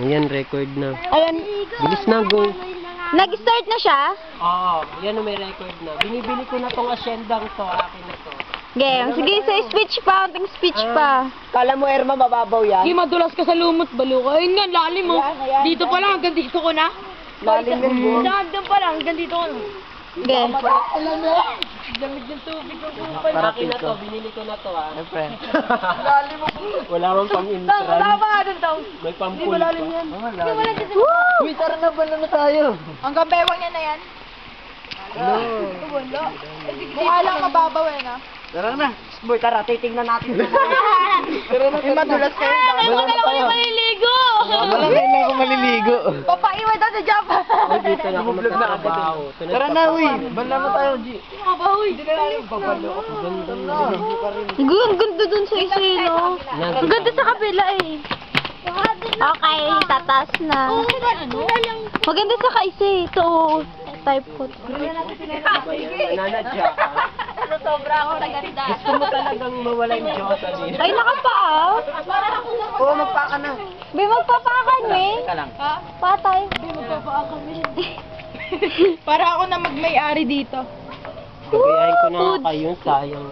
Ayan, record na. Ayan. Bilis na, go. Nag-start na siya? Oo, yan may record na. Binibili ko na tong asyendang to, akin na to. Game. Sige, sa speech pa. Unting speech pa. Kala mo, Erma, mababaw yan? Hindi madulas ka sa lumot, balo ka. Ayun nga, lalim mo. Dito pa lang, hanggang dito ko na. Lalim din mo. Hanggang pa lang, hanggang dito ko na. Game. Damig ng tubig ko. Akin na to, binili ko na to ah. Siyempre. Wala mang pang-intran. Tama ka dun, Tong. May pampul pa. Uy, tara na, bala na tayo. Hanggang bewang niya na yan. Wala. Mukha lang mababaw eh, no? Tara na. Boy, tara, titignan natin. Tara na, madulas kayo. Ano na lang ulit maliligo? Wala kailangan ako maliligo. Papaiwan daw sa Japan. Oh, dito na ako magtatrabaho. Tara na, uy. Bala na tayo, G. Mabahoy. Ang ganda dun sa isa, no? Ang ganda sa kabila, eh. Okay, tataas na. Maganda sa kaisa, eh. Ito, type ko. Nanadya ka. Ano, sobra ako naganda. Gusto mo talagang mawala yung Diyosa dito. Ay, nakapaa. Oo, magpaka na. May magpapakan, eh. Teka lang. Patay. Para ako na magmay-ari dito. Gayahin ko na nga kayo, sayang.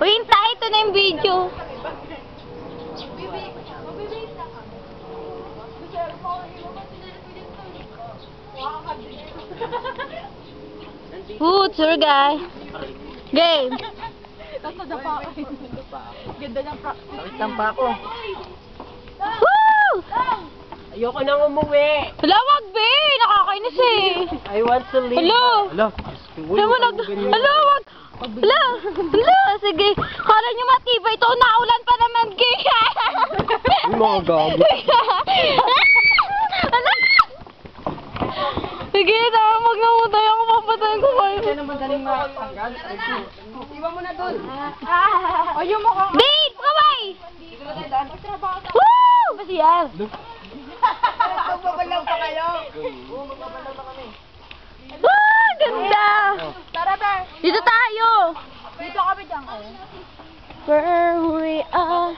Uy, hintay, ito na yung video. Tour guy. Game. Ganda ng Wait lang pa ako. Woo! Ayoko nang umuwi. Hala, wag, be. Nakakainis, eh. I want to leave. Hello. Hello. Hala, hala, wag. Hala, hala, sige. Kala nyo matibay ito. Naulan pa naman, gay. Yung mga gago. Hala. Sige, tawag na mo tayo. Ako papatayin ko kayo. Iwan mo na doon. Ayun mo ka. Date, kaway. Woo! Masiyal. Magbabalaw pa kayo. Woo! Ganda. Tara, be. Dito tayo. Dito kami dyan kayo. Where we are.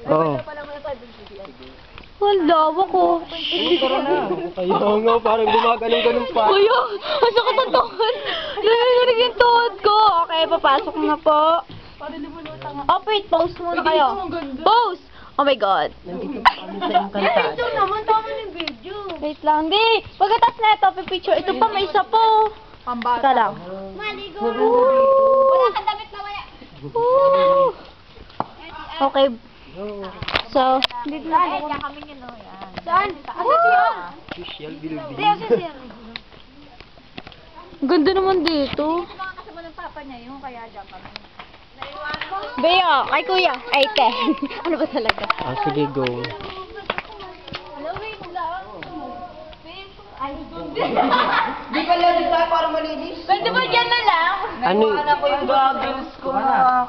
Oo. Wala, ako. Kaya nga, parang gumagaling-galing pa. Kuya, masakit ang tuhod. Narinig yung tuhod ko. Okay, papasok na po. Oh, wait, post muna kayo. Post! Oh my God. Nandito pa kami sa Encantada. naman, tama ng video. Wait lang, di. Pagkatas na ito, pipicture. Ito pa, may isa po. Pambata. Teka lang. Maligo. Woo! Wala kang damit mamaya. Woo! Okay. So, Dito na. Ay, kaya kami yun, no? Yan. Saan? Asa siya? Social building. Asa siya? ganda naman dito. Mga kasama ng papa niya yun, kaya dyan kami. Bea, kay kuya. Ay, te. Ano ba talaga? Ah, sige, go. Hello, wait lang. Di ba lang tayo para malinis? Pwede ba dyan na lang? Ano? Ako yung goggles ko na.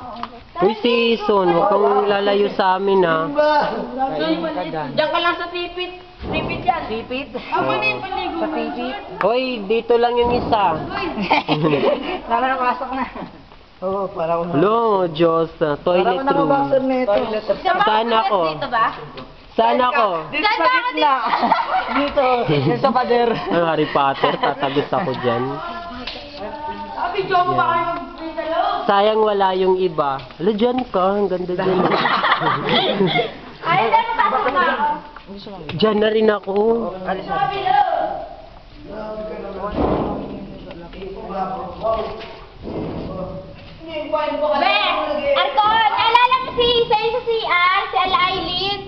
Uy, si Son, huwag kang lalayo sa amin, ah. Diyan ka lang sa tipit. Tipit yan. Tipit? Ako na yung paligo. Sa tipit? Hoy, dito lang yung isa. Lalo na pasok na. Oo, para ko na. Hello, Diyos. Toilet room. na ito. Saan ako? Dito ba? Saan ako? Dito sa gitna. Dito. Dito sa pader. Ang Harry Potter, tatagos ako dyan. Video mo ba kayo mag-dalo? Sayang wala yung iba. Hala, dyan ka. Ang ganda dyan. Ay, dahil matasok na ako. Dyan na rin ako. Alis na. Be, Anton, alala mo si isa sa CR, si Ala Aileen?